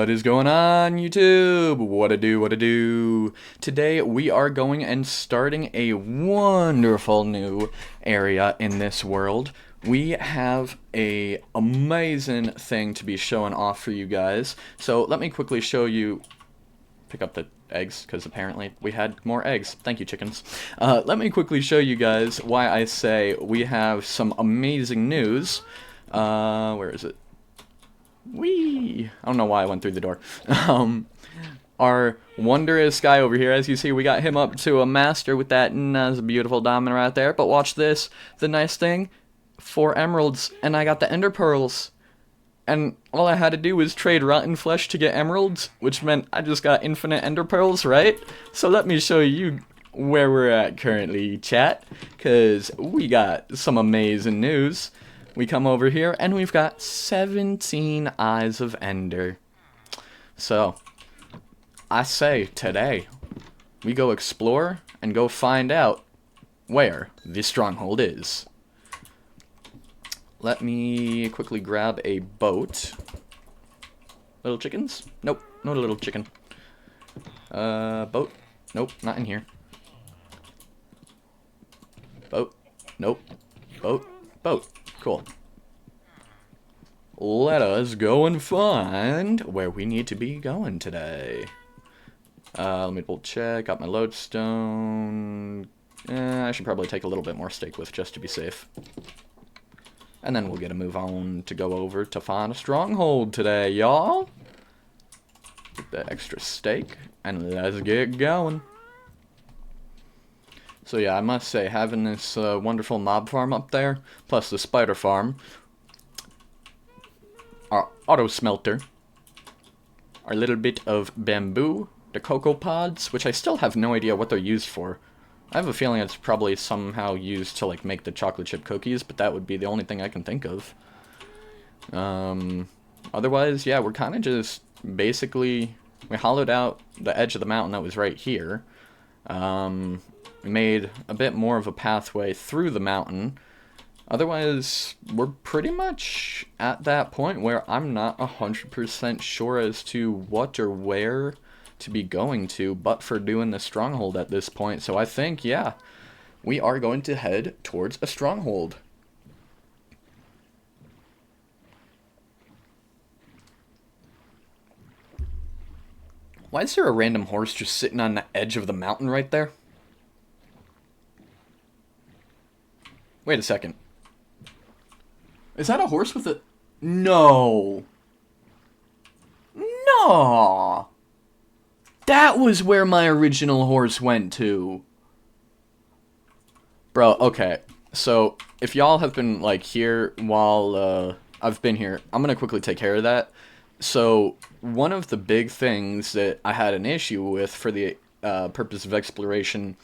What is going on, YouTube? What to do, what to do? Today we are going and starting a wonderful new area in this world. We have a amazing thing to be showing off for you guys. So let me quickly show you. Pick up the eggs, because apparently we had more eggs. Thank you, chickens. Let me quickly show you guys why I say we have some amazing news. Where is it? Whee! I don't know why I went through the door. Our wondrous guy over here, as you see, we got him up to a master with that. That's a beautiful diamond right there. But watch this. The nice thing, 4 emeralds, and I got the ender pearls. And all I had to do was trade rotten flesh to get emeralds, which meant I just got infinite ender pearls, right? So let me show you where we're at currently, chat, because we got some amazing news. We come over here, and we've got 17 Eyes of Ender. So, I say today, we go explore and go find out where the stronghold is. Let me quickly grab a boat. Little chickens? Nope, not a little chicken. Boat? Nope, not in here. Boat? Nope. Boat? Boat. Cool. Let us go and find where we need to be going today. Let me double check. Got my lodestone. I should probably take a little bit more steak with just to be safe. And then we'll get a move on to go over to find a stronghold today, y'all. Get that extra steak, and let's get going. So yeah, I must say, having this wonderful mob farm up there, plus the spider farm, our auto smelter, our little bit of bamboo, the cocoa pods, which I still have no idea what they're used for. I have a feeling it's probably somehow used to like make the chocolate chip cookies, but that would be the only thing I can think of. Otherwise, yeah, we're kind of just basically, we hollowed out the edge of the mountain that was right here. We made a bit more of a pathway through the mountain. Otherwise, we're pretty much at that point where I'm not 100% sure as to what or where to be going to, but for doing the stronghold at this point. So I think, yeah, we are going to head towards a stronghold. Why is there a random horse just sitting on the edge of the mountain right there? Wait a second. Is that a horse with a... No. No. That was where my original horse went to. Bro, okay. So, if y'all have been, like, here while I've been here, I'm gonna quickly take care of that. So, one of the big things that I had an issue with for the purpose of exploration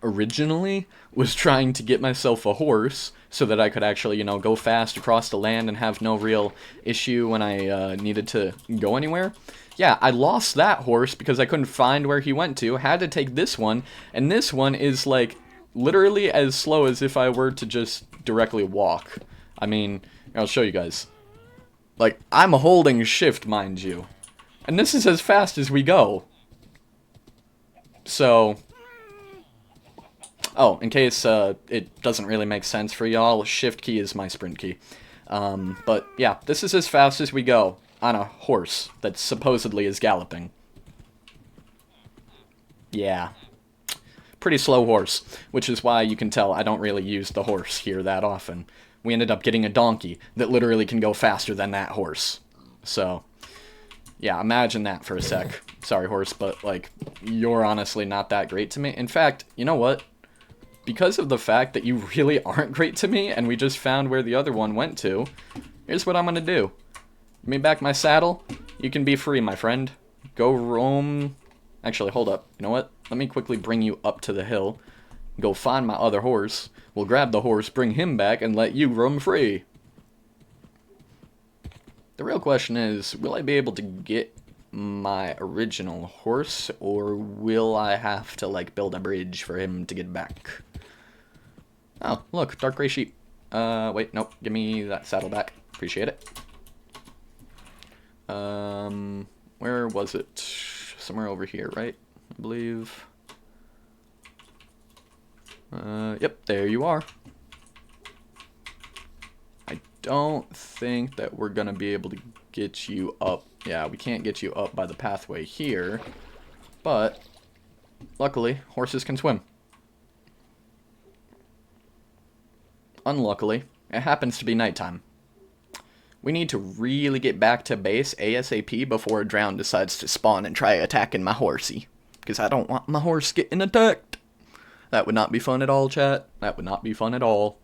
originally was trying to get myself a horse so that I could actually, you know, go fast across the land and have no real issue when I needed to go anywhere. Yeah, I lost that horse because I couldn't find where he went to. Had to take this one, and this one is like literally as slow as if I were to just directly walk. I mean, I'll show you guys. Like, I'm holding shift, mind you. And this is as fast as we go. So, oh, in case it doesn't really make sense for y'all, shift key is my sprint key. But yeah, this is as fast as we go on a horse that supposedly is galloping. Yeah. Pretty slow horse, which is why you can tell I don't really use the horse here that often. We ended up getting a donkey that literally can go faster than that horse. So, yeah, imagine that for a sec. Sorry, horse, but, like, you're honestly not that great to me. In fact, you know what? Because of the fact that you really aren't great to me, and we just found where the other one went to, here's what I'm gonna do. Give me back my saddle. You can be free, my friend. Go roam. Actually, hold up. You know what? Let me quickly bring you up to the hill. Go find my other horse. We'll grab the horse, bring him back, and let you roam free. The real question is, will I be able to get my original horse, or will I have to, like, build a bridge for him to get back? Oh, look, dark gray sheep. Wait, nope, give me that saddle back. Appreciate it. Where was it? Somewhere over here, right? I believe. Yep, there you are. I don't think that we're gonna be able to get you up. Yeah, we can't get you up by the pathway here, but luckily, horses can swim. Unluckily, it happens to be nighttime. We need to really get back to base ASAP before a drown decides to spawn and try attacking my horsey. Because I don't want my horse getting attacked. That would not be fun at all, chat. That would not be fun at all.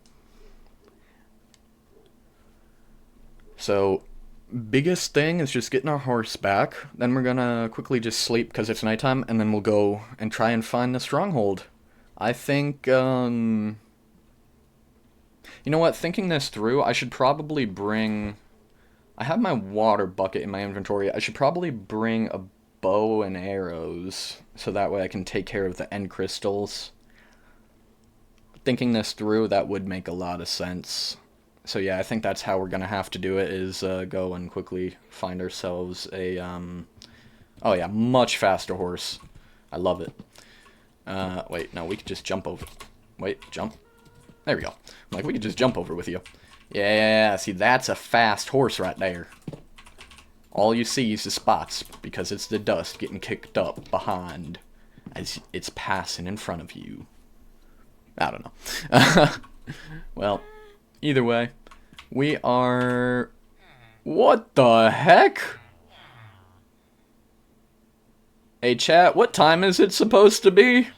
So, biggest thing is just getting our horse back. Then we're gonna quickly just sleep because it's nighttime. And then we'll go and try and find the stronghold. I think, you know what? Thinking this through, I should probably bring... I have my water bucket in my inventory. I should probably bring a bow and arrows, so that way I can take care of the end crystals. Thinking this through, that would make a lot of sense. So yeah, I think that's how we're gonna have to do it, is go and quickly find ourselves a, oh yeah, much faster horse. I love it. Wait, no, we could just jump over. Wait, jump. There we go. I'm like, we could just jump over with you. Yeah, see, that's a fast horse right there. All you see is the spots, because it's the dust getting kicked up behind as it's passing in front of you. I don't know. Well, either way, we are... What the heck? Hey, chat, what time is it supposed to be?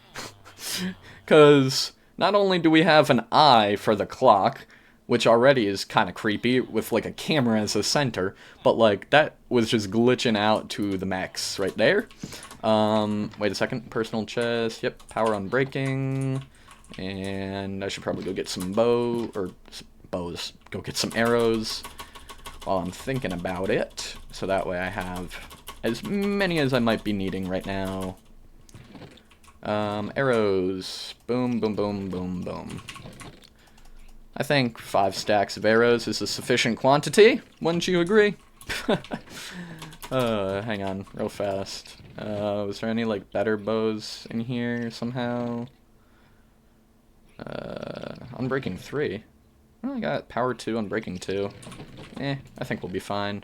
Because not only do we have an eye for the clock, which already is kind of creepy, with, like, a camera as a center, but, like, that was just glitching out to the max right there. Wait a second, personal chest, yep, power on breaking, and I should probably go get some bows, go get some arrows while I'm thinking about it, so that way I have as many as I might be needing right now. Arrows, boom, boom, boom, boom, boom. I think 5 stacks of arrows is a sufficient quantity. Wouldn't you agree? Hang on, real fast. Was there any, like, better bows in here somehow? Unbreaking 3. Oh, I got power 2, unbreaking 2. I think we'll be fine.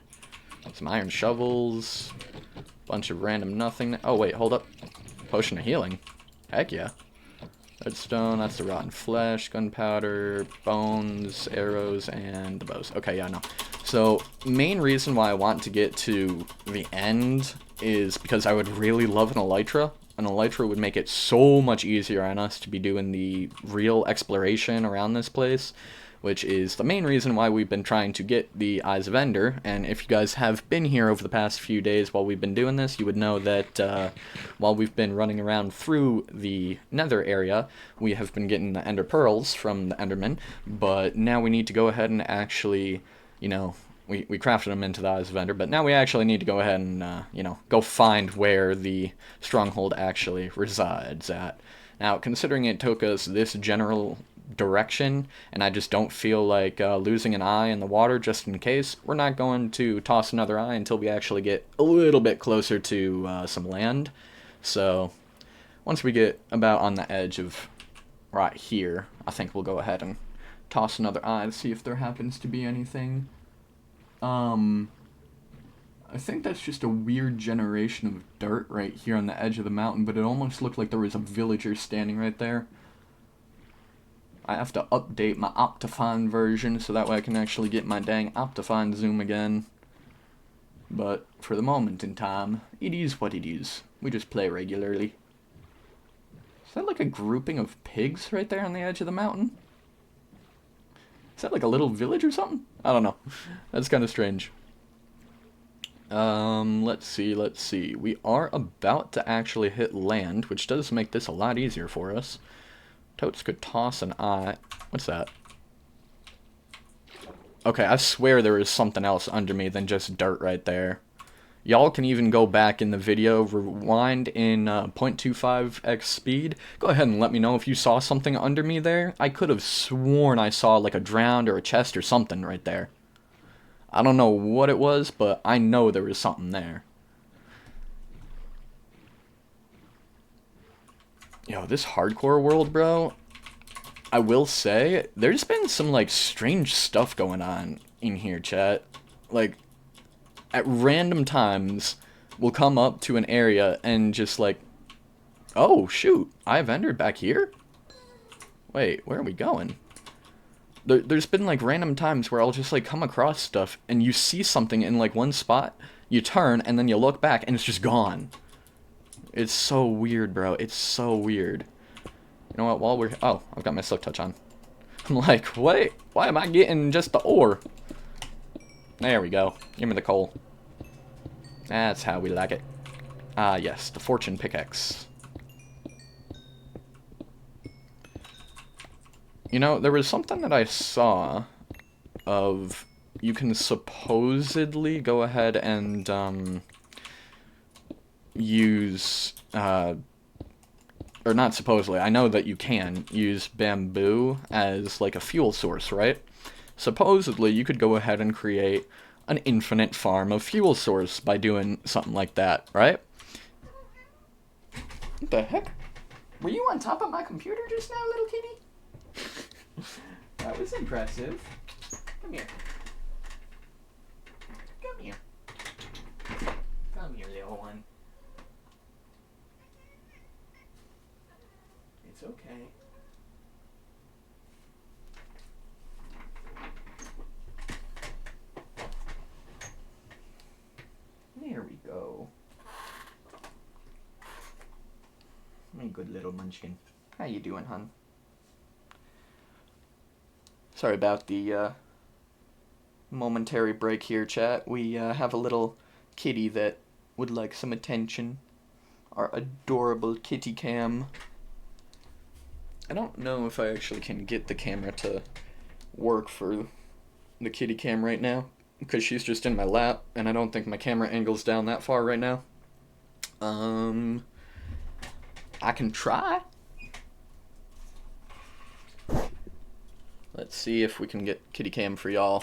Some iron shovels. Bunch of random nothing. Oh, wait, hold up. Potion of healing. Heck yeah. Redstone, that's the rotten flesh, gunpowder, bones, arrows, and the bows. Okay, yeah, no. So, main reason why I want to get to the end is because I would really love an elytra. An elytra would make it so much easier on us to be doing the real exploration around this place, which is the main reason why we've been trying to get the Eyes of Ender. And if you guys have been here over the past few days while we've been doing this, you would know that while we've been running around through the nether area, we have been getting the ender pearls from the enderman, but now we need to go ahead and actually, you know, we crafted them into the Eyes of Ender, but now we actually need to go ahead and, you know, go find where the stronghold actually resides at. Now, considering it took us this general direction, and I just don't feel like losing an eye in the water just in case, we're not going to toss another eye until we actually get a little bit closer to some land. So once we get about on the edge of right here, I think we'll go ahead and toss another eye to see if there happens to be anything. I think that's just a weird generation of dirt right here on the edge of the mountain, but it almost looked like there was a villager standing right there. I have to update my Optifine version so that way I can actually get my dang Optifine zoom again. But for the moment in time, it is what it is. We just play regularly. Is that like a grouping of pigs right there on the edge of the mountain? Is that like a little village or something? I don't know. That's kind of strange. Let's see. We are about to actually hit land, which does make this a lot easier for us. Totes could toss an eye. What's that? Okay, I swear there is something else under me than just dirt right there. Y'all can even go back in the video, rewind in 0.25x speed. Go ahead and let me know if you saw something under me there. I could have sworn I saw like a drowned or a chest or something right there. I don't know what it was, but I know there was something there. Yo, this hardcore world, bro, I will say, there's been some, like, strange stuff going on in here, chat. Like, at random times, we'll come up to an area and just, like, oh, shoot, I've entered back here? Wait, where are we going? There's been, like, random times where I'll just, like, come across stuff, and you see something in, like, one spot, you turn, and then you look back, and it's just gone. It's so weird, bro. It's so weird. You know what, while we're... oh, I've got my silk touch on. I'm like, wait, why am I getting just the ore? There we go. Give me the coal. That's how we like it. Ah, yes, the fortune pickaxe. You know, there was something that I saw of... you can supposedly go ahead and, use, or not supposedly, I know that you can use bamboo as, like, a fuel source, right? Supposedly, you could go ahead and create an infinite farm of fuel source by doing something like that, right? What the heck? Were you on top of my computer just now, little kitty? That was impressive. Come here. Come here. Come here, little one. It's okay. There we go. My good little munchkin. How you doing, hon? Sorry about the momentary break here, chat. We have a little kitty that would like some attention. Our adorable kitty cam. I don't know if I actually can get the camera to work for the kitty cam right now, because she's just in my lap, and I don't think my camera angle's down that far right now. I can try. Let's see if we can get kitty cam for y'all.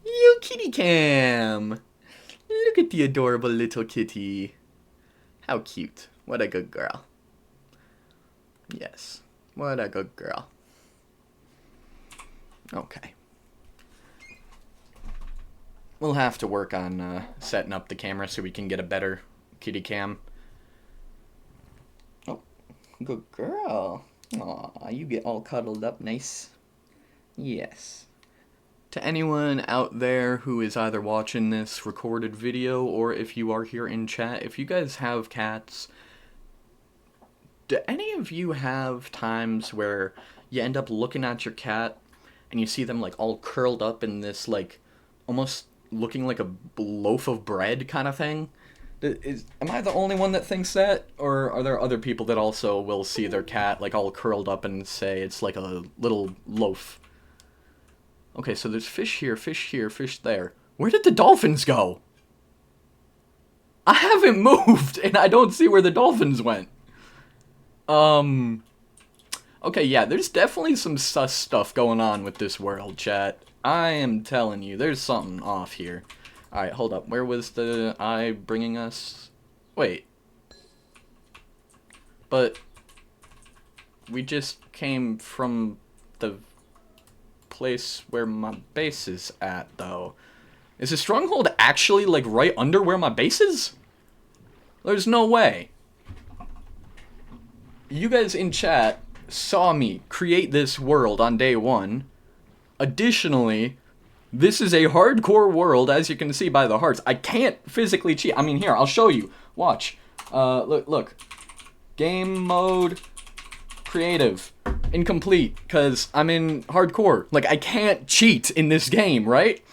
You kitty cam! Look at the adorable little kitty. How cute. What a good girl. Yes. What a good girl. Okay. We'll have to work on setting up the camera so we can get a better kitty cam. Oh, good girl. Aw, you get all cuddled up nice. Yes. To anyone out there who is either watching this recorded video or if you are here in chat, if you guys have cats, do any of you have times where you end up looking at your cat and you see them like all curled up in this like almost looking like a loaf of bread kind of thing? Am I the only one that thinks that, or are there other people that also will see their cat like all curled up and say it's like a little loaf? Okay, so there's fish here, fish there. Where did the dolphins go? I haven't moved, and I don't see where the dolphins went. Okay, yeah, there's definitely some sus stuff going on with this world, chat. I am telling you, there's something off here. Alright, hold up. Where was the eye bringing us? Wait. But we just came from the place where my base is at, though. Is the stronghold actually, like, right under where my base is? There's no way. You guys in chat saw me create this world on day 1. Additionally, this is a hardcore world, as you can see by the hearts. I can't physically cheat. I mean, here, I'll show you. Watch. Look. Game mode, creative, incomplete, because I'm in hardcore. Like, I can't cheat in this game, right?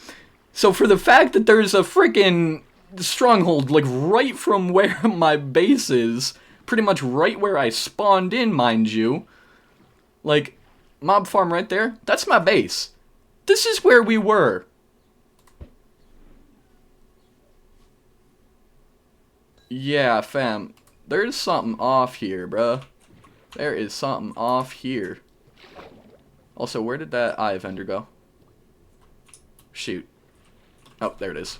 So for the fact that there's a freaking stronghold, like, right from where my base is, pretty much right where I spawned in, mind you, like, mob farm right there, that's my base. This is where we were. Yeah, fam. There's something off here, bruh. There is something off here. Also, where did that eye vendor go? Shoot. Oh, there it is.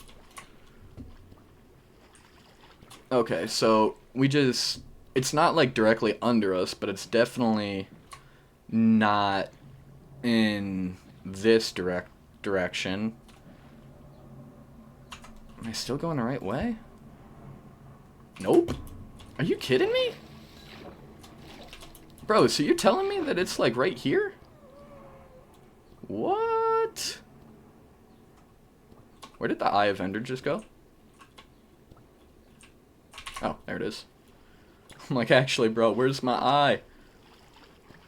Okay, so we just It's not like directly under us, but it's definitely not in this direction. Am I still going the right way? Nope. Are you kidding me? Bro, so you're telling me that it's like right here? What? Where did the Eye of Ender just go? Oh, there it is. I'm like, actually, bro, where's my eye?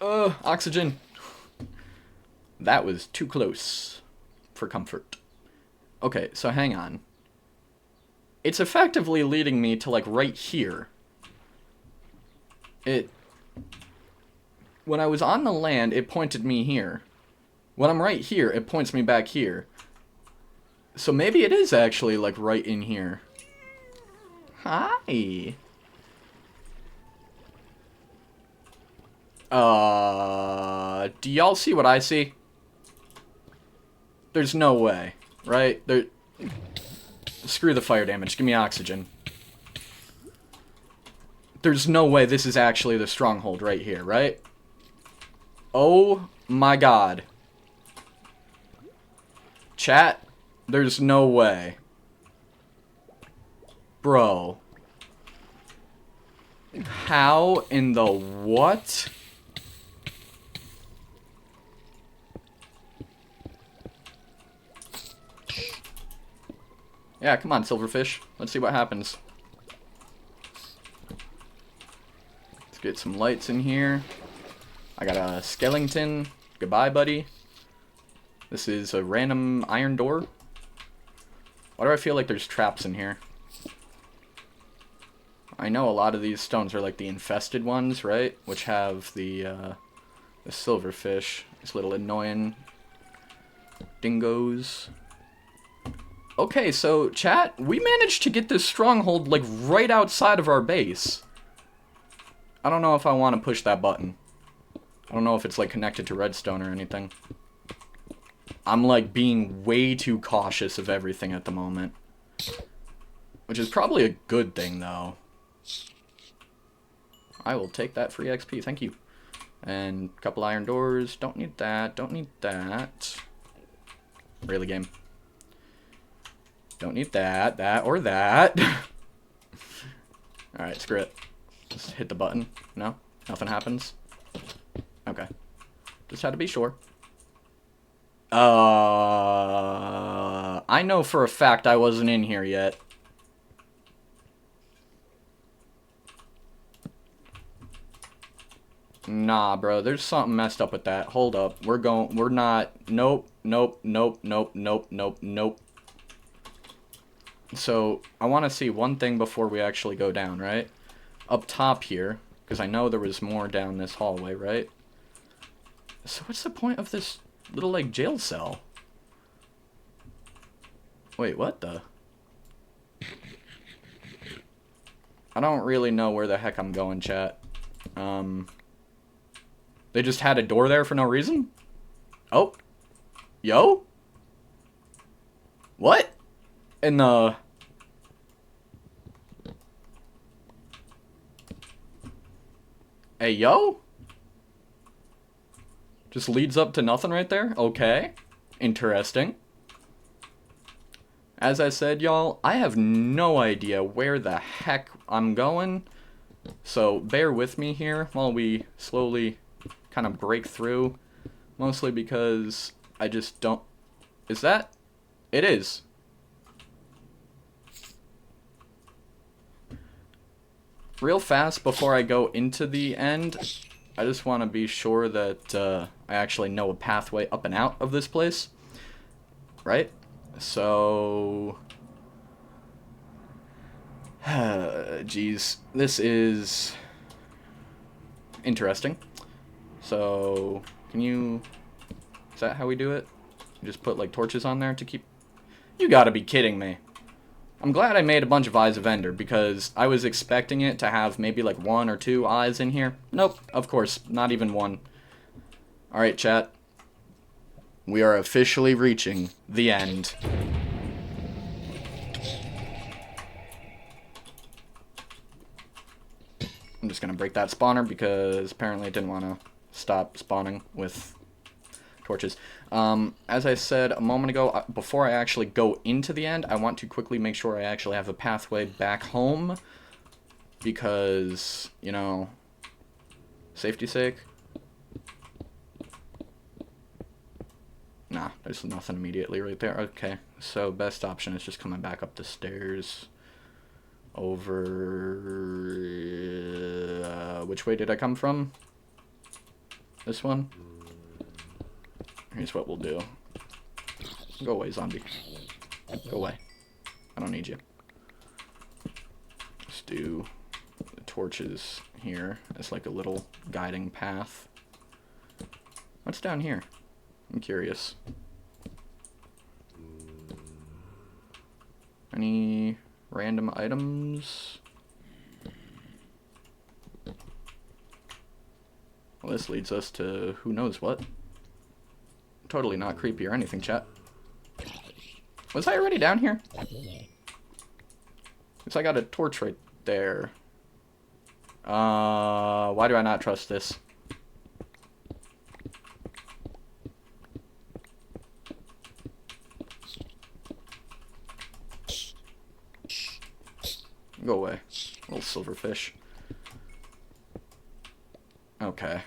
Oxygen. That was too close for comfort. Okay, so hang on. It's effectively leading me to, like, right here. When I was on the land, it pointed me here. When I'm right here, it points me back here. So maybe it is actually, like, right in here. Hi. Do y'all see what I see? There's no way, right? Screw the fire damage. Give me oxygen. There's no way this is actually the stronghold right here, right? Oh my god. Chat, there's no way. Bro. How in the what? Yeah, come on, silverfish. Let's see what happens. Let's get some lights in here. I got a skeleton. Goodbye, buddy. This is a random iron door. Why do I feel like there's traps in here? I know a lot of these stones are like the infested ones, right? Which have the silverfish. These little annoying dingoes. Okay, so, chat, we managed to get this stronghold, like, right outside of our base. I don't know if I want to push that button. I don't know if it's, like, connected to redstone or anything. I'm, like, being way too cautious of everything at the moment. Which is probably a good thing, though. I will take that free XP, thank you. And a couple iron doors. Don't need that, don't need that. Really, game. Don't need that, or that. Alright, screw it. Just hit the button. No? Nothing happens? Okay. Just had to be sure. I know for a fact I wasn't in here yet. Nah, bro, there's something messed up with that. Hold up. We're not. Nope, nope, nope, nope, nope, nope, nope. So, I want to see one thing before we actually go down, right? Up top here, because I know there was more down this hallway, right? So what's the point of this little, like, jail cell? Wait, what the? I don't really know where the heck I'm going, chat. They just had a door there for no reason? Oh. Yo? What? In the... Hey, yo? Just leads up to nothing right there? Okay. Interesting. As I said, y'all, I have no idea where the heck I'm going. So, bear with me here while we slowly kind of break through. Mostly because I just don't... Is that? It is. Real fast before I go into the end, I just want to be sure that I actually know a pathway up and out of this place. Right? So... Jeez. This is... interesting. So, can you... Is that how we do it? You just put, like, torches on there to keep... You gotta be kidding me. I'm glad I made a bunch of Eyes of Ender, because I was expecting it to have maybe, like, 1 or 2 eyes in here. Nope, of course, not even 1. Alright, chat. We are officially reaching the end. I'm just going to break that spawner because apparently it didn't want to stop spawning with torches. As I said a moment ago, before I actually go into the end, I want to quickly make sure I actually have a pathway back home because, you know, safety's sake. Nah, there's nothing immediately right there. Okay, so best option is just coming back up the stairs over... which way did I come from? This one? Here's what we'll do. Go away, zombie. Go away. I don't need you. Just do the torches here as like a little guiding path. What's down here? I'm curious. Any random items? Well, this leads us to who knows what. Totally not creepy or anything, chat. Was I already down here? Because I got a torch right there. Why do I not trust this? Go away, little silverfish. Okay.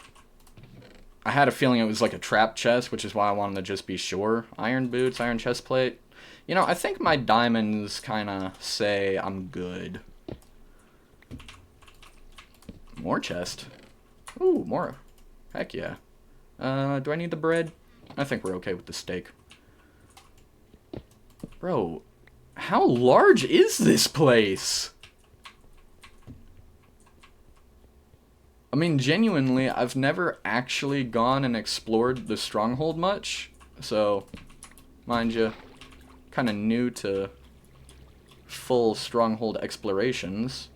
I had a feeling it was like a trap chest, which is why I wanted to just be sure. Iron boots, iron chest plate. You know, I think my diamonds kind of say I'm good. More chest. Ooh, more. Heck yeah. Do I need the bread? I think we're okay with the steak. Bro, how large is this place? I mean, genuinely, I've never actually gone and explored the stronghold much. So, mind you, kind of new to full stronghold explorations.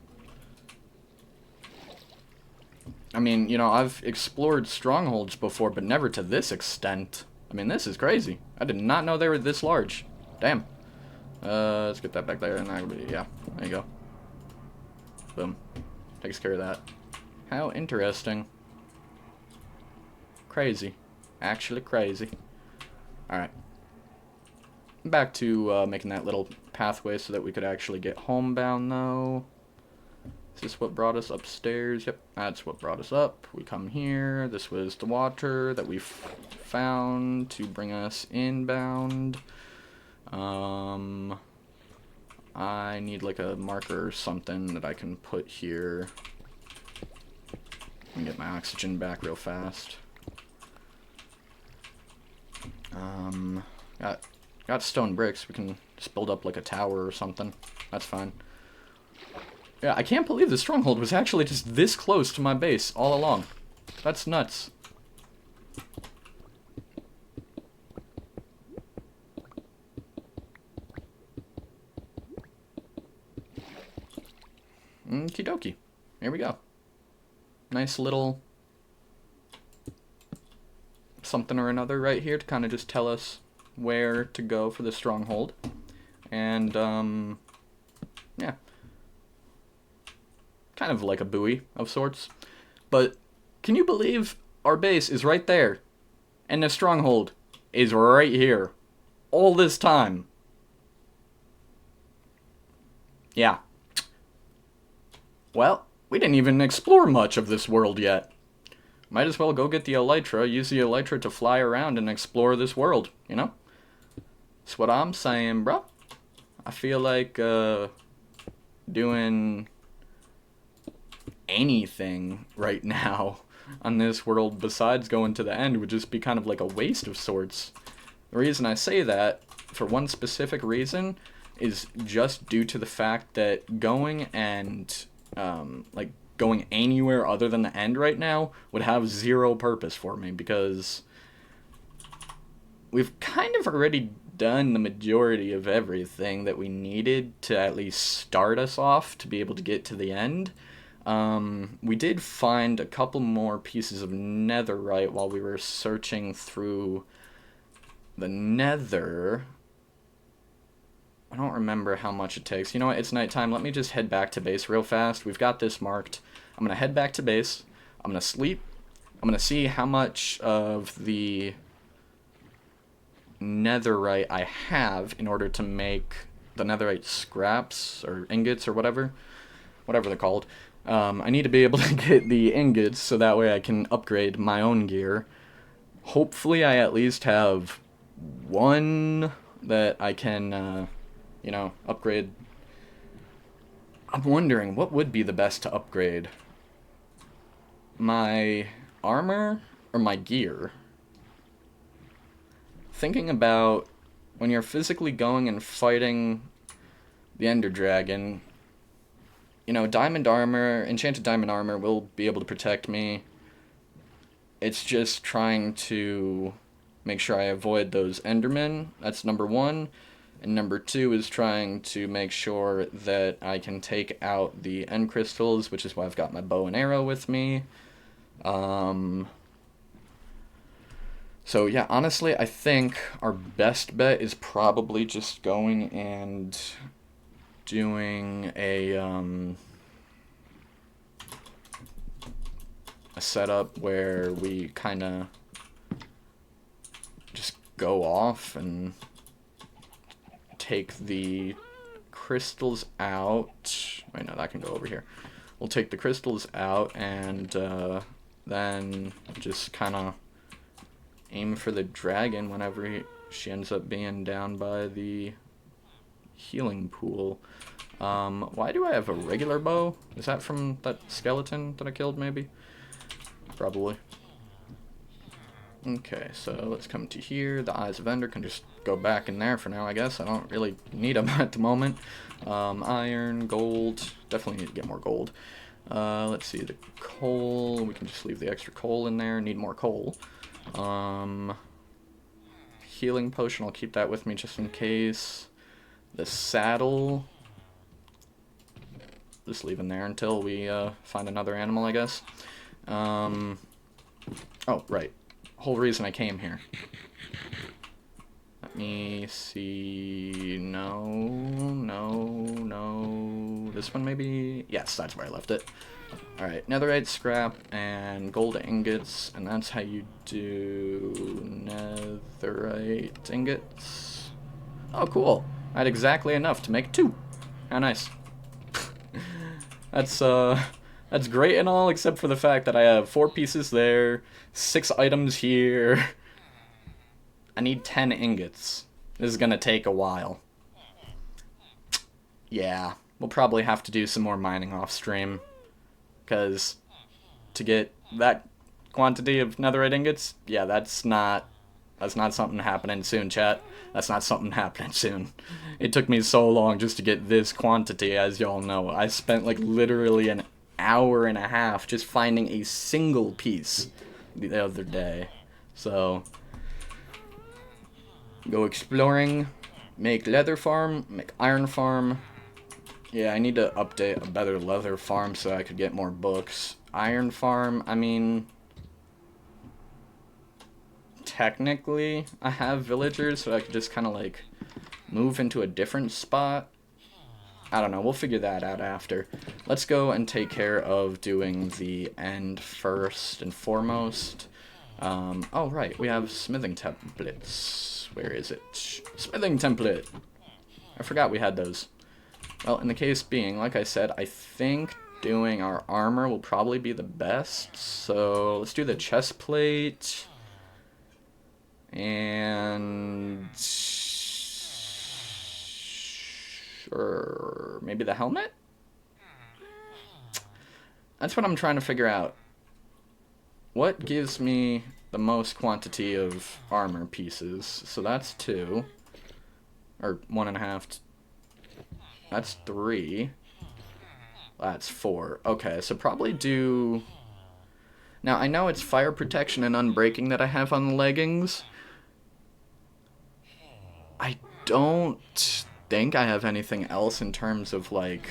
I mean, you know, I've explored strongholds before, but never to this extent. I mean, this is crazy. I did not know they were this large. Damn. Let's get that back there, and yeah, there you go. Boom. Takes care of that. How interesting. Crazy. Actually crazy. Alright. Back to making that little pathway so that we could actually get homebound, though. Is this what brought us upstairs? Yep, that's what brought us up. We come here. This was the water that we found to bring us inbound. I need like a marker or something that I can put here. Let me get my oxygen back real fast. Got stone bricks. We can just build up like a tower or something. That's fine. Yeah, I can't believe the stronghold was actually just this close to my base all along. That's nuts. Okie dokie. Here we go. Nice little something or another right here to kind of just tell us where to go for the stronghold. And, yeah. Kind of like a buoy of sorts. But can you believe our base is right there? And the stronghold is right here. All this time. Yeah. Well, we didn't even explore much of this world yet. Might as well go get the elytra, use the elytra to fly around and explore this world, you know? That's what I'm saying, bro. I feel like, doing anything right now on this world besides going to the end would just be kind of like a waste of sorts. The reason I say that, for one specific reason, is just due to the fact that going and, like, going anywhere other than the end right now would have zero purpose for me, because we've kind of already done the majority of everything that we needed to at least start us off to be able to get to the end. We did find a couple more pieces of netherite while we were searching through the nether. I don't remember how much it takes. You know what? It's nighttime. Let me just head back to base real fast. We've got this marked. I'm gonna head back to base. I'm gonna sleep. I'm gonna see how much of the netherite I have in order to make the netherite scraps or ingots or whatever they're called. I need to be able to get the ingots so that way I can upgrade my own gear. Hopefully I at least have one that I can, you know, upgrade. I'm wondering what would be the best to upgrade. My armor or my gear? Thinking about when you're physically going and fighting the Ender Dragon, you know, diamond armor, enchanted diamond armor will be able to protect me. It's just trying to make sure I avoid those Endermen. That's number one. And number two is trying to make sure that I can take out the end crystals, which is why I've got my bow and arrow with me. So yeah, honestly, I think our best bet is probably just going and doing a setup where we kind of just go off and take the crystals out. Wait, no, that can go over here. We'll take the crystals out and then just kind of aim for the dragon whenever she ends up being down by the healing pool. Why do I have a regular bow? Is that from that skeleton that I killed, maybe? Probably. Okay, so let's come to here. The Eyes of Ender can just go back in there for now, I guess. I don't really need them at the moment. Iron, gold. Definitely need to get more gold. Let's see, the coal. We can just leave the extra coal in there. Need more coal. Healing potion, I'll keep that with me just in case. The saddle, just leave in there until we find another animal, I guess. Oh, right. Whole reason I came here. Let me see. No. This one maybe? Yes, that's where I left it. Alright, netherite scrap and gold ingots, and that's how you do netherite ingots. Oh, cool. I had exactly enough to make 2. How nice. That's great and all, except for the fact that I have 4 pieces there, 6 items here. I need 10 ingots. This is gonna take a while. Yeah, we'll probably have to do some more mining off stream. Because to get that quantity of netherite ingots, yeah, that's not something happening soon, chat. That's not something happening soon. It took me so long just to get this quantity, as y'all know. I spent like literally an hour and a half just finding a single piece the other day. So, go exploring, make leather farm, make iron farm. Yeah, I need to update a better leather farm so I could get more books. Iron farm, I mean, technically I have villagers, so I could just kind of like move into a different spot. I don't know, we'll figure that out after. Let's go and take care of doing the end first and foremost. Oh right, we have smithing templates. Where is it? Smithing template! I forgot we had those. Well, in the case being, like I said, I think doing our armor will probably be the best. So let's do the chest plate. And sure, maybe the helmet? That's what I'm trying to figure out. What gives me the most quantity of armor pieces? So that's 2. Or 1.5. That's 3. That's 4. Okay, so probably do... Now, I know it's fire protection and unbreaking that I have on the leggings. I don't think I have anything else in terms of, like,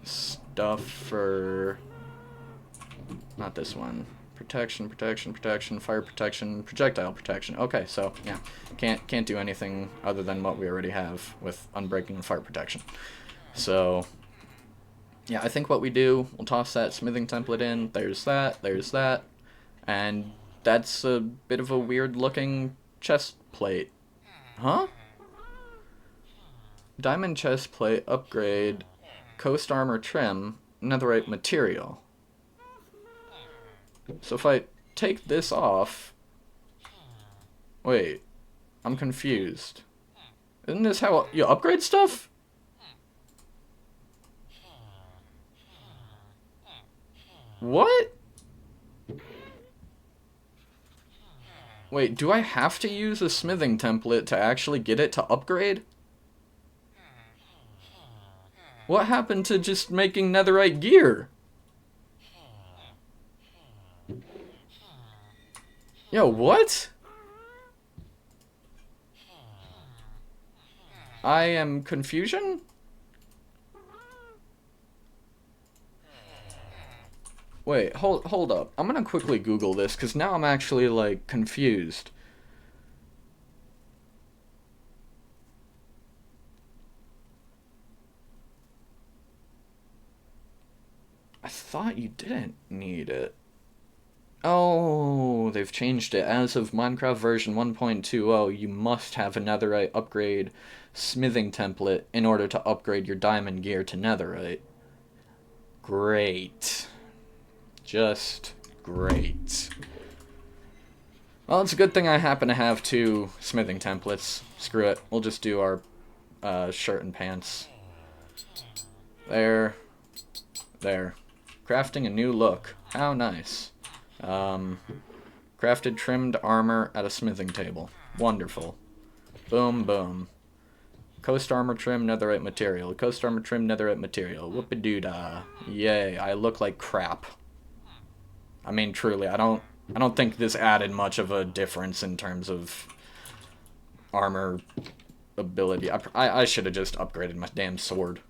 stuff for... Not this one. Protection, fire protection, projectile protection. Okay, so, yeah. Can't do anything other than what we already have with unbreaking and fire protection. So, Yeah, I think what we do, we'll toss that smithing template in. There's that. And that's a bit of a weird looking chest plate. Huh? Diamond chest plate, upgrade, coast armor trim, netherite material. So if I take this off... Wait, I'm confused. Isn't this how you upgrade stuff? What? Wait, do I have to use a smithing template to actually get it to upgrade? What happened to just making netherite gear? Yo, what? I am confusion? Wait, hold up. I'm gonna quickly Google this, because now I'm actually, like, confused. I thought you didn't need it. Oh, they've changed it. As of Minecraft version 1.20, you must have a netherite upgrade smithing template in order to upgrade your diamond gear to netherite. Great. Just great. Well, it's a good thing I happen to have 2 smithing templates. Screw it. We'll just do our shirt and pants. There. There. Crafting a new look. How nice. Crafted trimmed armor at a smithing table. Wonderful. Boom, boom. Coast armor trim, netherite material. Coast armor trim, netherite material. Whoop-a-doo-dah. Yay, I look like crap. I mean, truly, I don't think this added much of a difference in terms of armor ability. I should have just upgraded my damn sword.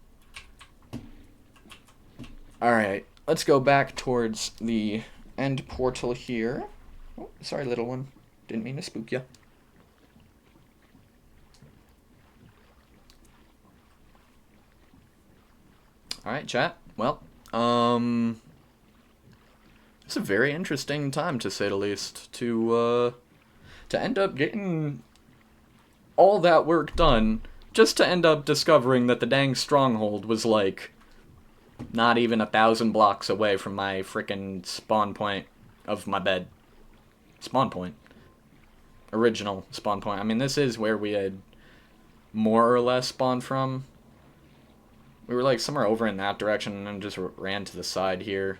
Alright, let's go back towards the end portal here. Oh, sorry, little one. Didn't mean to spook ya. Alright, chat. Well, it's a very interesting time, to say the least, to end up getting all that work done, just to end up discovering that the dang stronghold was, like, not even 1,000 blocks away from my frickin' spawn point of my bed. Spawn point. Original spawn point. I mean, this is where we had more or less spawned from. We were, like, somewhere over in that direction, and then just ran to the side here.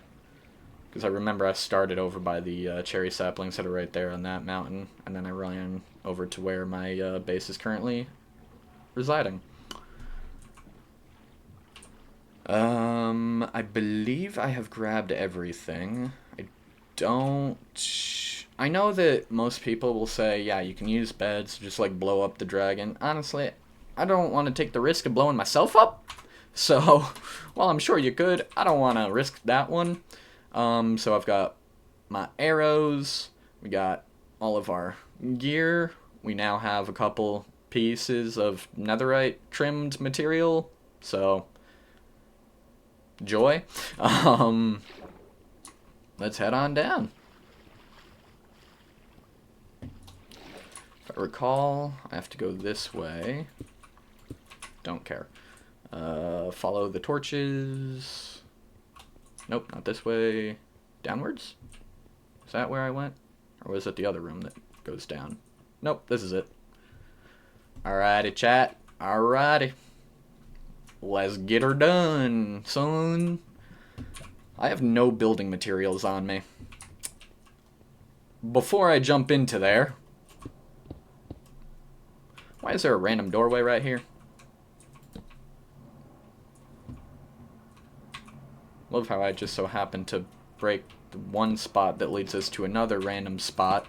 Because I remember I started over by the cherry saplings that are right there on that mountain, and then I ran over to where my base is currently residing. I believe I have grabbed everything. I know that most people will say, yeah, you can use beds to just, like, blow up the dragon. Honestly, I don't want to take the risk of blowing myself up. So, while I'm sure you could, I don't want to risk that one. So I've got my arrows. We got all of our gear. We now have a couple pieces of netherite trimmed material. So, joy. Let's head on down. If I recall, I have to go this way. Don't care. Follow the torches. Nope, not this way. Downwards? Is that where I went? Or was it the other room that goes down? Nope, this is it. Alrighty, chat. Alrighty. Let's get her done, son. I have no building materials on me. Before I jump into there... Why is there a random doorway right here? Love how I just so happened to break the one spot that leads us to another random spot.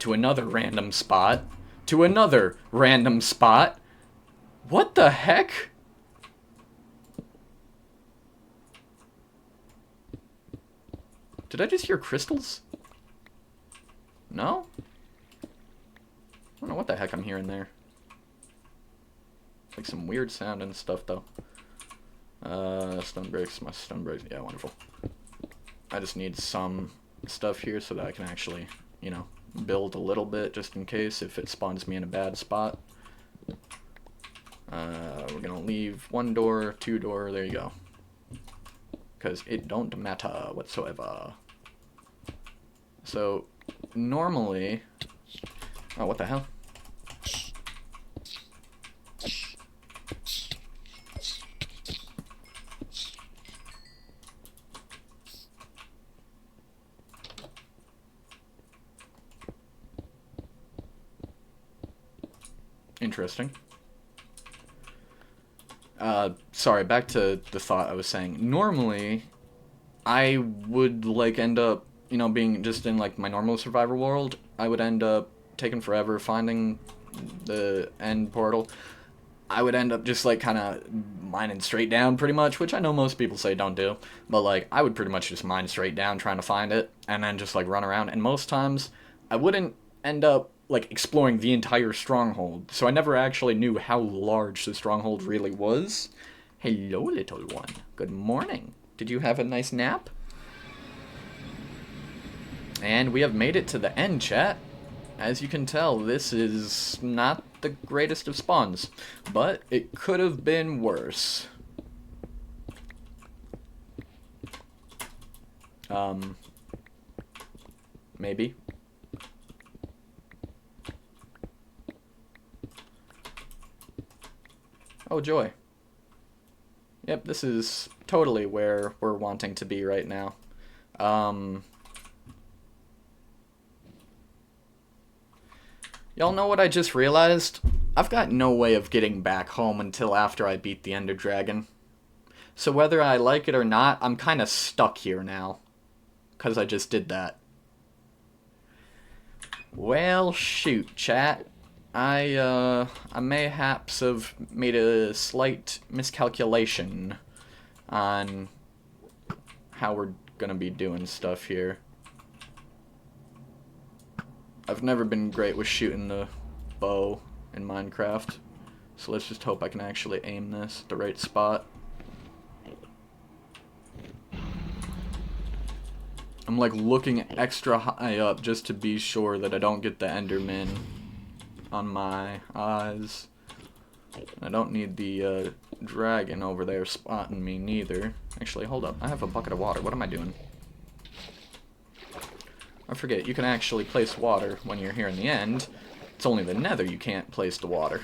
To another random spot. To another random spot. What the heck? Did I just hear crystals? No? I don't know what the heck I'm hearing there. Like some weird sound and stuff, though. Stone bricks, my stone bricks. Yeah, wonderful. I just need some stuff here so that I can actually, you know, build a little bit just in case if it spawns me in a bad spot. We're gonna leave 1 door, 2 door, there you go. Because it don't matter whatsoever. So, normally... Oh, what the hell? Interesting. Sorry, back to the thought I was saying. Normally, I would, like, end up, you know, being just in, like, my normal survival world. I would end up taking forever finding the end portal. I would end up just, like, kind of mining straight down, pretty much, which I know most people say don't do. But, like, I would pretty much just mine straight down trying to find it, and then just, like, run around. And most times, I wouldn't end up, like, exploring the entire stronghold. So I never actually knew how large the stronghold really was. Hello, little one. Good morning. Did you have a nice nap? And we have made it to the end, chat. As you can tell, this is not the greatest of spawns, but it could have been worse. Maybe. Oh, joy. Yep, this is totally where we're wanting to be right now. Y'all know what I just realized? I've got no way of getting back home until after I beat the Ender Dragon. So whether I like it or not, I'm kind of stuck here now. Because I just did that. Well, shoot, chat. I mayhaps have made a slight miscalculation on how we're gonna be doing stuff here. I've never been great with shooting the bow in Minecraft, so let's just hope I can actually aim this at the right spot. I'm like looking extra high up just to be sure that I don't get the Enderman on my eyes. I don't need the dragon over there spotting me neither. Actually, hold up. I have a bucket of water. What am I doing? I forget, you can actually place water when you're here in the end. It's only the nether you can't place the water.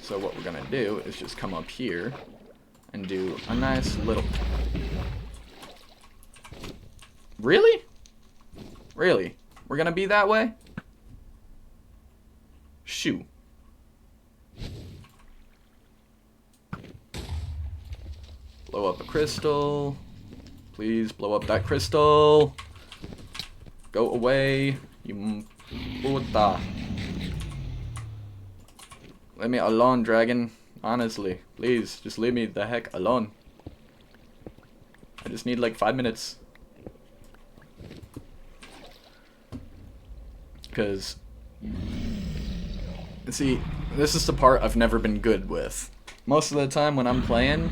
So what we're gonna do is just come up here and do a nice little... Really? Really? We're gonna be that way? Shoo. Blow up a crystal. Please blow up that crystal. Go away, you puta. Let me alone, dragon. Honestly, please, just leave me the heck alone. I just need like 5 minutes. Because, see, this is the part I've never been good with. Most of the time when I'm playing,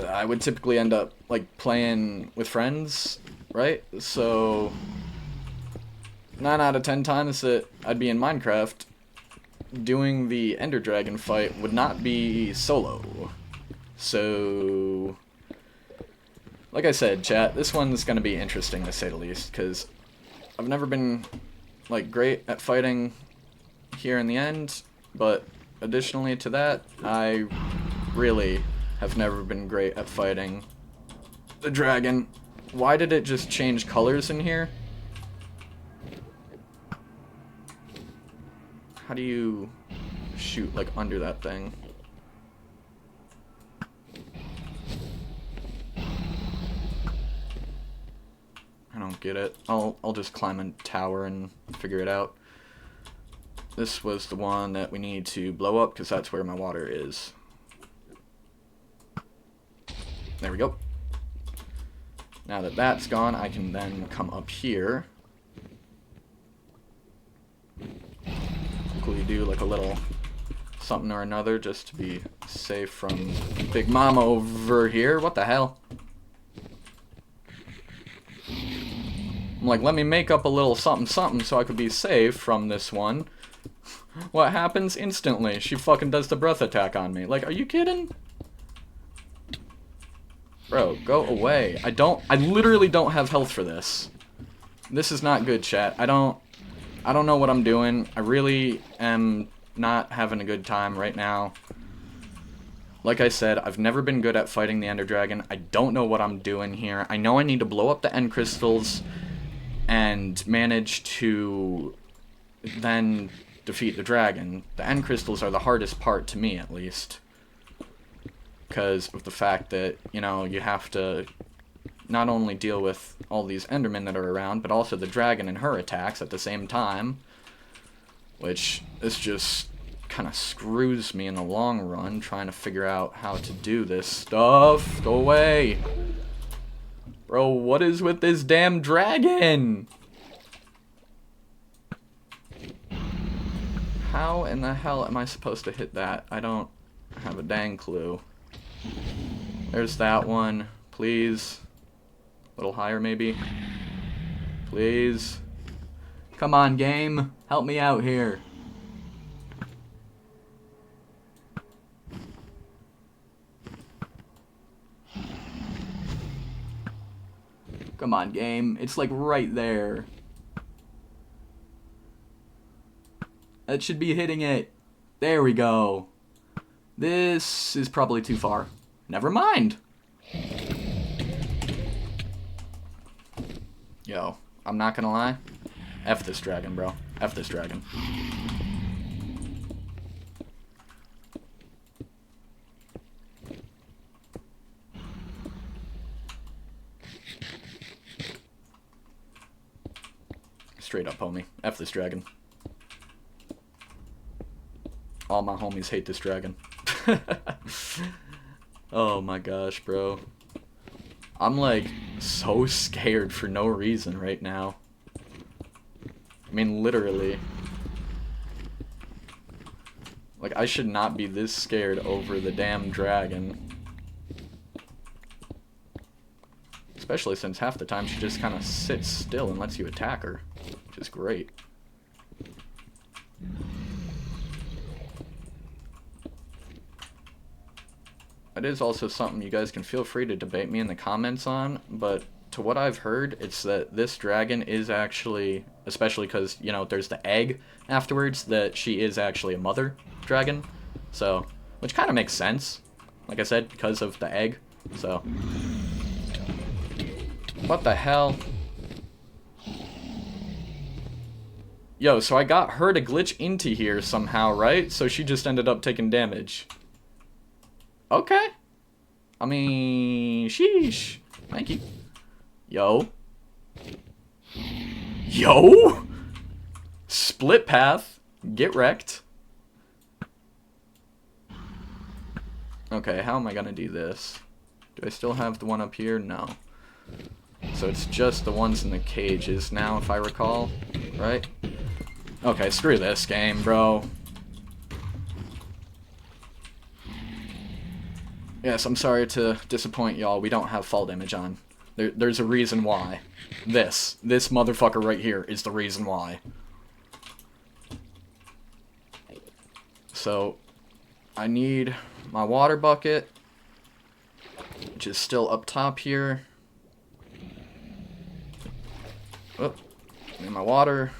I would typically end up like playing with friends, right? So 9 out of 10 times that I'd be in Minecraft, doing the Ender Dragon fight would not be solo. So, like I said, chat, this one's gonna be interesting to say the least, because I've never been like great at fighting here in the end, but additionally to that, I really have never been great at fighting the dragon. Why did it just change colors in here? How do you shoot like under that thing? I don't get it. I'll just climb a tower and figure it out. This was the one that we need to blow up because that's where my water is. There we go. Now that that's gone, I can then come up here. Quickly do like a little something or another just to be safe from Big Mama over here. What the hell? I'm like, let me make up a little something something so I could be safe from this one. What happens? Instantly, she fucking does the breath attack on me. Like, are you kidding? Bro, go away. I literally don't have health for this. This is not good, chat. I don't know what I'm doing. I really am not having a good time right now. Like I said, I've never been good at fighting the Ender Dragon. I don't know what I'm doing here. I know I need to blow up the End Crystals and manage to then defeat the dragon. The End Crystals are the hardest part to me, at least. Because of the fact that, you know, you have to not only deal with all these Endermen that are around, but also the dragon and her attacks at the same time. Which, this just kind of screws me in the long run, trying to figure out how to do this stuff. Go away! Bro, what is with this damn dragon? How in the hell am I supposed to hit that? I don't have a dang clue. There's that one. Please. A little higher, maybe. Please. Come on, game. Help me out here. Come on, game. It's like right there. That should be hitting it. There we go. This is probably too far. Never mind. Yo, I'm not gonna lie. F this dragon, bro. F this dragon. Straight up, homie. F this dragon. All my homies hate this dragon. Oh my gosh, bro. I'm like so scared for no reason right now. I mean, literally. Like, I should not be this scared over the damn dragon. Especially since half the time she just kind of sits still and lets you attack her. Which is great. It is also something you guys can feel free to debate me in the comments on, but to what I've heard, it's that this dragon is actually, especially because, you know, there's the egg afterwards, that she is actually a mother dragon. So, which kind of makes sense, like I said, because of the egg. So, what the hell? Yo, so I got her to glitch into here somehow, right? So she just ended up taking damage. Okay. I mean, sheesh. Thank you. Yo. Yo! Split path. Get wrecked. Okay, how am I gonna do this? Do I still have the one up here? No. So it's just the ones in the cages now, if I recall. Right? Okay, screw this game, bro. Yes, I'm sorry to disappoint y'all. We don't have fall damage on. There's a reason why. This motherfucker right here is the reason why. So, I need my water bucket, which is still up top here. Oh, need my water.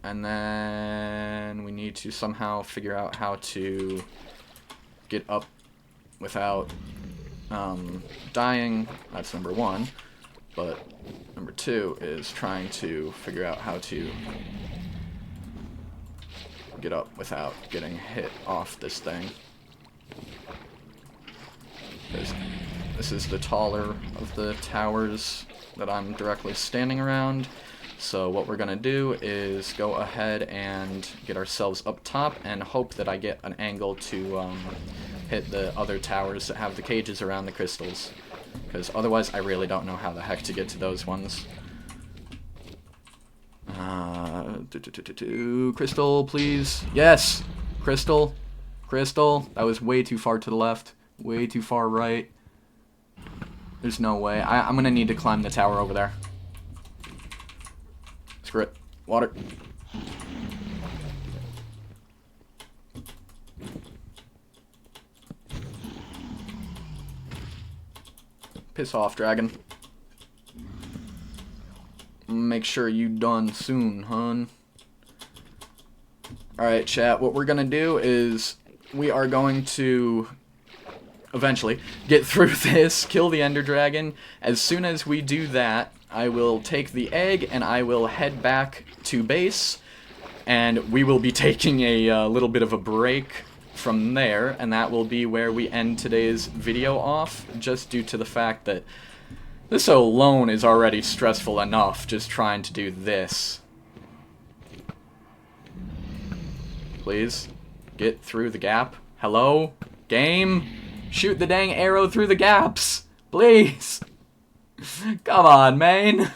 And then we need to somehow figure out how to get up without dying. That's number one. But number two is trying to figure out how to get up without getting hit off this thing. Because this is the taller of the towers that I'm directly standing around. So what we're going to do is go ahead and get ourselves up top and hope that I get an angle to hit the other towers that have the cages around the crystals. Because otherwise I really don't know how the heck to get to those ones. Crystal, please. Yes! Crystal. Crystal, that was way too far to the left. Way too far right. There's no way. I'm gonna need to climb the tower over there. Screw it. Water. Piss off, dragon. Make sure you done soon, hun. Alright, chat. What we're gonna do is we are going to eventually get through this, kill the ender dragon. As soon as we do that, I will take the egg and I will head back to base, and we will be taking a little bit of a break from there, and that will be where we end today's video off, just due to the fact that this alone is already stressful enough, just trying to do this. Please, get through the gap. Hello? Game? Shoot the dang arrow through the gaps! Please! Come on, man!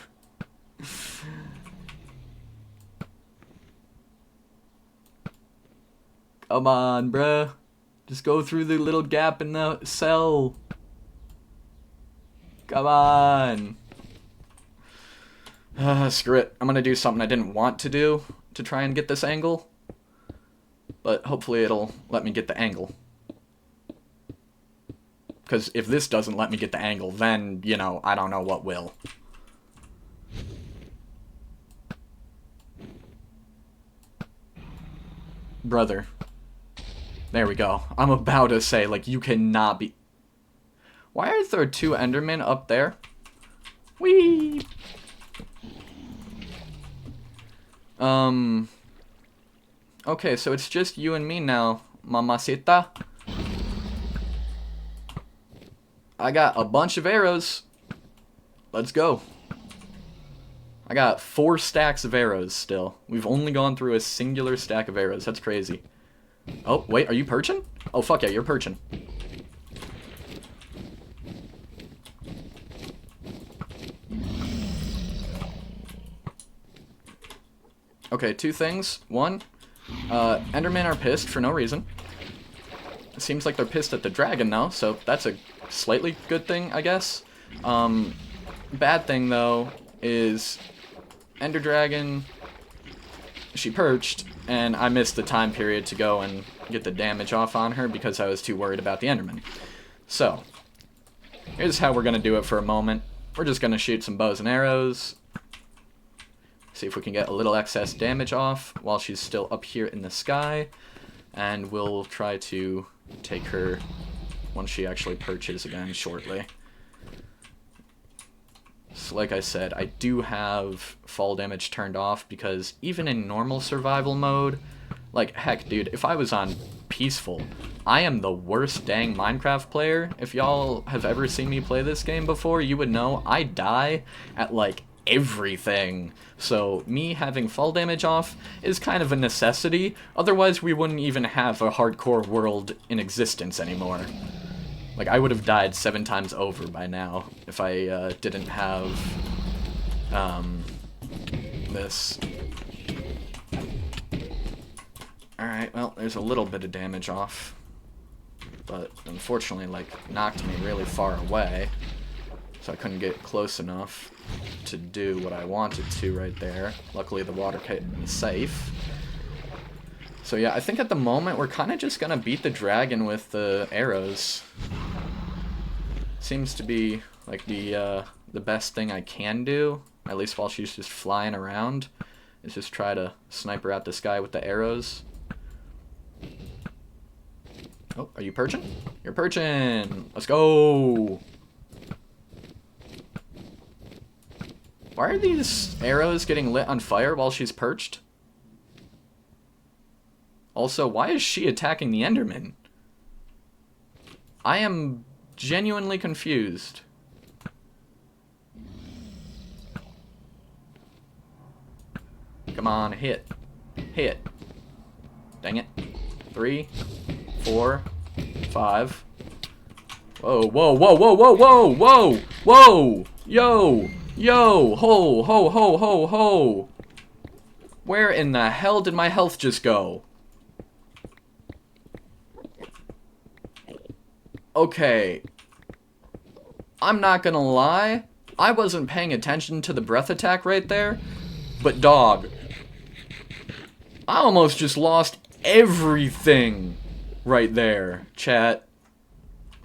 Come on, bruh. Just go through the little gap in the cell. Come on. Screw it. I'm gonna do something I didn't want to do to try and get this angle. But hopefully it'll let me get the angle. Because if this doesn't let me get the angle, then, you know, I don't know what will. Brother. There we go. I'm about to say, like, you cannot be... Why are there 2 Endermen up there? Whee! Okay, so it's just you and me now, mamacita. I got a bunch of arrows. Let's go. I got 4 stacks of arrows still. We've only gone through a singular stack of arrows. That's crazy. Oh, wait, are you perching? Oh, fuck yeah, you're perching. Okay, 2 things. 1, Endermen are pissed for no reason. It seems like they're pissed at the dragon now, so that's a slightly good thing, I guess. Bad thing, though, is Ender Dragon, she perched, and I missed the time period to go and get the damage off on her because I was too worried about the Enderman. So, here's how we're going to do it for a moment. We're just going to shoot some bows and arrows. See if we can get a little excess damage off while she's still up here in the sky. And we'll try to take her once she actually perches again shortly. So like I said, I do have fall damage turned off because even in normal survival mode, like heck dude, if I was on peaceful, I am the worst dang Minecraft player. If y'all have ever seen me play this game before, you would know I die at like everything. So me having fall damage off is kind of a necessity, otherwise we wouldn't even have a hardcore world in existence anymore. Like, I would have died 7 times over by now if I didn't have this. Alright, well, there's a little bit of damage off, but unfortunately, like, knocked me really far away, so I couldn't get close enough to do what I wanted to right there. Luckily, the water kept me safe. So yeah, I think at the moment we're kind of just gonna beat the dragon with the arrows. Seems to be like the best thing I can do, at least while she's just flying around, is just try to snipe her out the sky with the arrows. Oh, are you perching? You're perching! Let's go! Why are these arrows getting lit on fire while she's perched? Also, why is she attacking the Enderman? I am genuinely confused. Come on, hit. Hit. Dang it. 3, 4, 5. Whoa, whoa, whoa, whoa, whoa, whoa, whoa, whoa! Yo! Yo! Ho, ho, ho, ho, ho! Where in the hell did my health just go? Okay, I'm not gonna lie, I wasn't paying attention to the breath attack right there, but dog, I almost just lost everything right there, chat.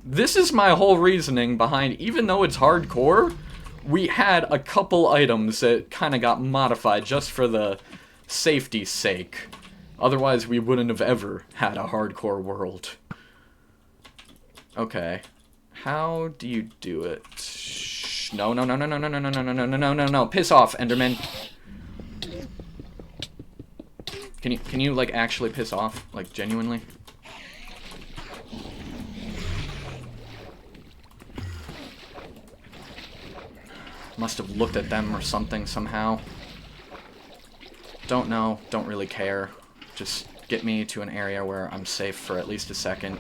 This is my whole reasoning behind, even though it's hardcore, we had a couple items that kind of got modified just for the safety's sake. Otherwise, we wouldn't have ever had a hardcore world. Okay. How do you do it? Shh. No, no, no, no, no, no, no, no, no, no, no, no, no, no, no. Piss off, Enderman. Can you, like, actually piss off? Like, genuinely? Must have looked at them or something somehow. Don't know. Don't really care. Just get me to an area where I'm safe for at least a second.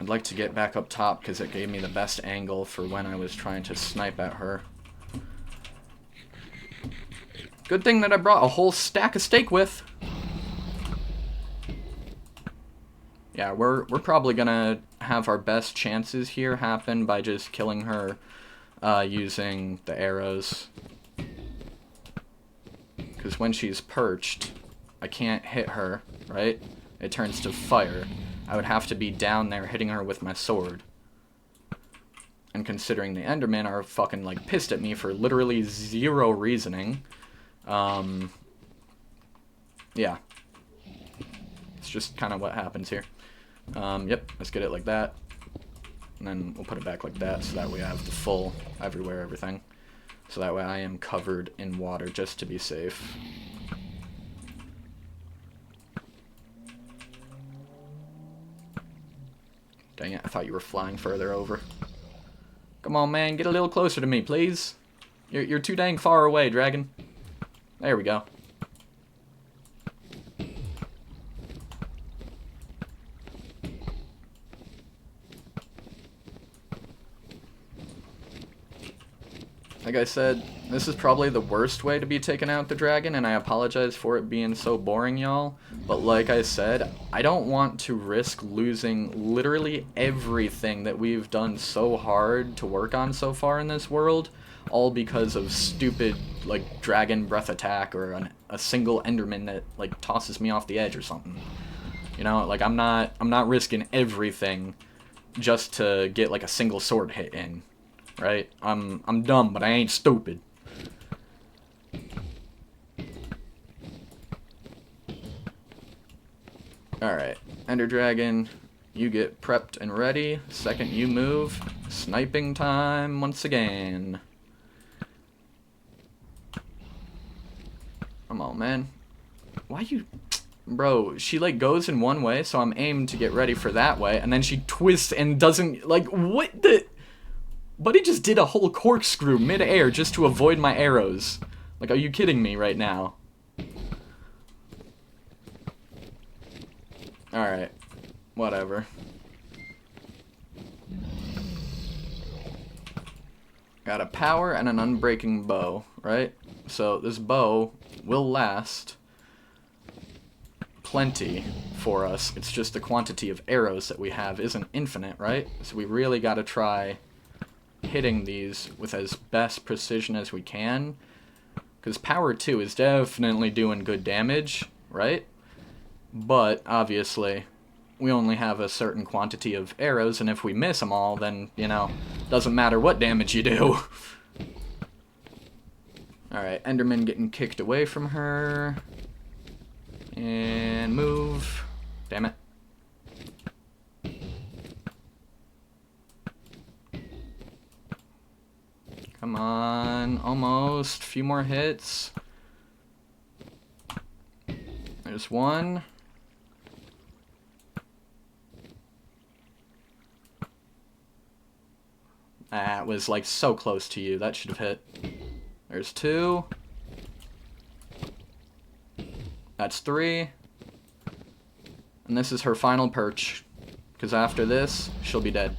I'd like to get back up top because it gave me the best angle for when I was trying to snipe at her. Good thing that I brought a whole stack of steak with. Yeah, we're probably gonna have our best chances here happen by just killing her using the arrows. Because when she's perched, I can't hit her, right? It turns to fire. I would have to be down there hitting her with my sword. And considering the Endermen are fucking, like, pissed at me for literally zero reasoning, yeah. It's just kind of what happens here. Yep, let's get it like that. And then we'll put it back like that, so that way I have the full everywhere everything. So that way I am covered in water just to be safe. Dang it, I thought you were flying further over. Come on, man, get a little closer to me, please. You're too dang far away, dragon. There we go. Like I said, this is probably the worst way to be taking out the dragon, and I apologize for it being so boring, y'all. But like I said, I don't want to risk losing literally everything that we've done so hard to work on so far in this world, all because of stupid, like, dragon breath attack or a single enderman that, like, tosses me off the edge or something. You know, like, I'm not risking everything just to get, like, a single sword hit in. Right? I'm dumb, but I ain't stupid. Alright, Ender Dragon, you get prepped and ready. Second you move, sniping time once again. Come on, man. Why you... Bro, she, like, goes in one way, so I'm aimed to get ready for that way, and then she twists and doesn't... Like, what the... Buddy just did a whole corkscrew mid-air just to avoid my arrows. Like, are you kidding me right now? Alright. Whatever. Got a power and an unbreaking bow, right? So this bow will last plenty for us. It's just the quantity of arrows that we have isn't infinite, right? So we really gotta try hitting these with as best precision as we can, because power 2 is definitely doing good damage, right? But obviously we only have a certain quantity of arrows, and if we miss them all, then, you know, doesn't matter what damage you do. Alright, Enderman getting kicked away from her, and move. Damn it. Come on, almost. Few more hits. There's one. That was, like, so close to you. That should have hit. There's two. That's three. And this is her final perch. Because after this, she'll be dead.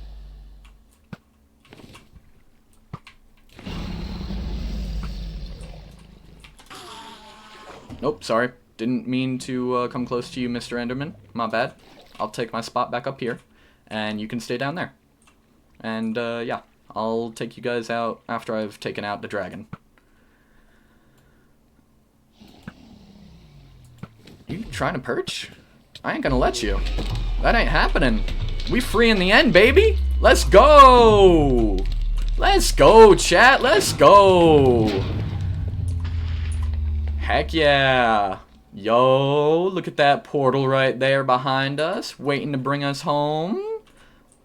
Nope, sorry. Didn't mean to come close to you, Mr. Enderman. My bad. I'll take my spot back up here. and you can stay down there. And, yeah, I'll take you guys out after I've taken out the dragon. You trying to perch? I ain't gonna let you. That ain't happening. We free in the end, baby! Let's go! Let's go, chat! Let's go! Heck yeah! Yo, look at that portal right there behind us, waiting to bring us home.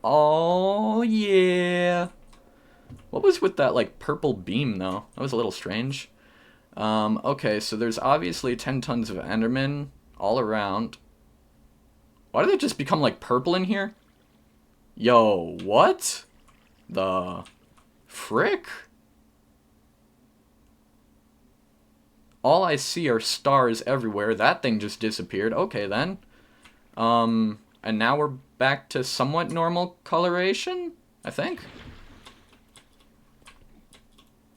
Oh, yeah. What was with that, like, purple beam, though? That was a little strange. Okay, so there's obviously 10 tons of Endermen all around. Why do they just become, like, purple in here? Yo, what? The frick? All I see are stars everywhere. That thing just disappeared. Okay, then. And now we're back to somewhat normal coloration, I think.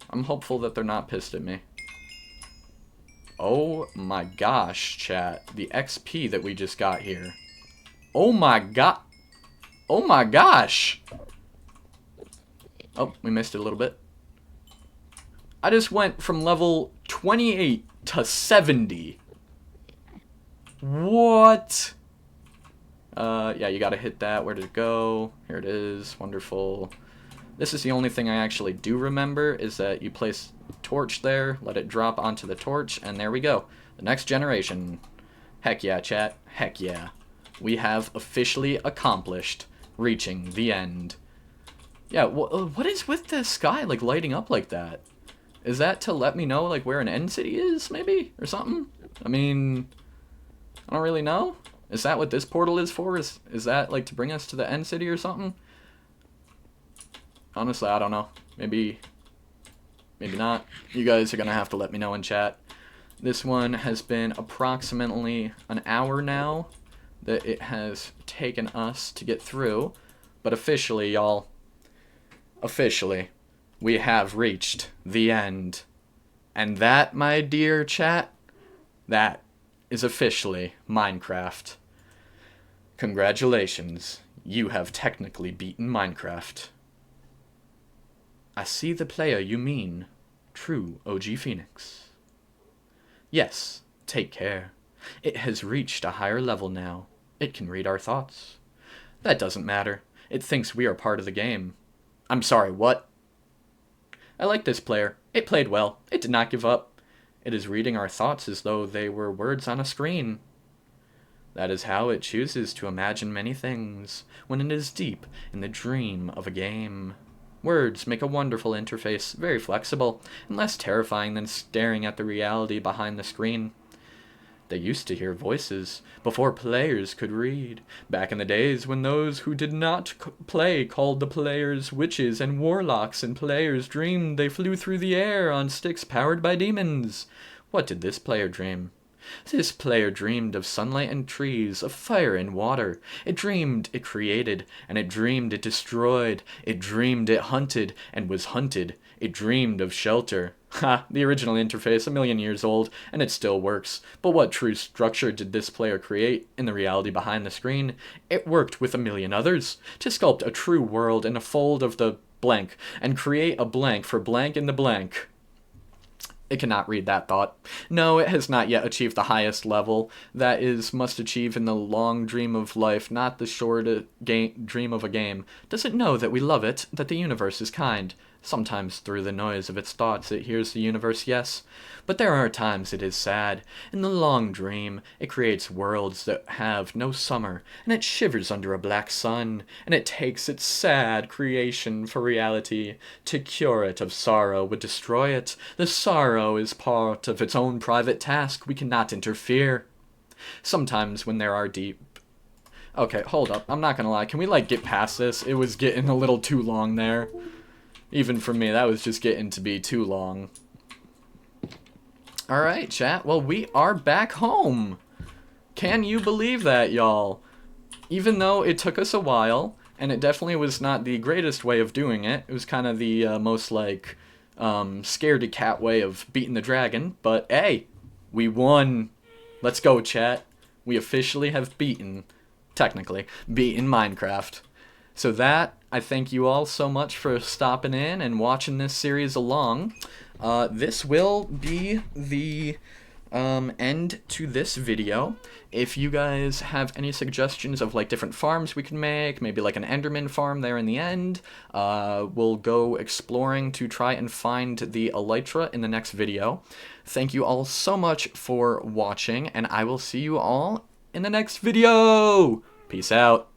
I'm hopeful that they're not pissed at me. Oh my gosh, chat. The XP that we just got here. Oh my god. Oh my gosh. Oh, we missed it a little bit. I just went from level 28 to 70. What? Yeah, you gotta hit that. Where did it go? Here it is. Wonderful. This is the only thing I actually do remember, is that you place torch there, let it drop onto the torch, and there we go. The next generation. Heck yeah, chat. Heck yeah. We have officially accomplished reaching the end. Yeah, what is with this sky, like, lighting up like that? Is that to let me know, like, where an end city is, maybe? Or something? I mean, I don't really know. Is that what this portal is for? Is that, like, to bring us to the end city or something? Honestly, I don't know. Maybe not. You guys are gonna have to let me know in chat. This one has been approximately an hour now that it has taken us to get through. But officially, y'all, officially, we have reached the end. And that, my dear chat, that is officially Minecraft. Congratulations, you have technically beaten Minecraft. I see the player you mean. True OG Phoenix. Yes, take care. It has reached a higher level now. It can read our thoughts. That doesn't matter. It thinks we are part of the game. I'm sorry, what? I like this player. It played well. It did not give up. It is reading our thoughts as though they were words on a screen. That is how it chooses to imagine many things when it is deep in the dream of a game. Words make a wonderful interface, very flexible, and less terrifying than staring at the reality behind the screen. They used to hear voices before players could read, back in the days when those who did not play called the players witches and warlocks, and players dreamed they flew through the air on sticks powered by demons. What did this player dream? This player dreamed of sunlight and trees, of fire and water. It dreamed it created, and it dreamed it destroyed. It dreamed it hunted, and was hunted. It dreamed of shelter. Ha, the original interface, 1,000,000 years old, and it still works. But what true structure did this player create in the reality behind the screen? It worked with 1,000,000 others to sculpt a true world in a fold of the blank, and create a blank for blank in the blank. It cannot read that thought. No, it has not yet achieved the highest level. That is, must achieve in the long dream of life, not the short dream of a game. Does it know that we love it, that the universe is kind? Sometimes through the noise of its thoughts it hears the universe, yes. But there are times it is sad. In the long dream, it creates worlds that have no summer, and it shivers under a black sun, and it takes its sad creation for reality. To cure it of sorrow would destroy it. The sorrow is part of its own private task. We cannot interfere. Sometimes when there are deep... Okay, hold up. I'm not gonna lie. Can we, like, get past this? It was getting a little too long there. Even for me, that was just getting to be too long. Alright, chat. Well, we are back home. Can you believe that, y'all? Even though it took us a while, and it definitely was not the greatest way of doing it. It was kind of the most, like, scaredy cat way of beating the dragon. But, hey, we won. Let's go, chat. We officially have beaten, technically, beaten Minecraft. So that, I thank you all so much for stopping in and watching this series along. This will be the end to this video. If you guys have any suggestions of like different farms we can make, maybe like an Enderman farm there in the end, we'll go exploring to try and find the Elytra in the next video. Thank you all so much for watching, and I will see you all in the next video. Peace out.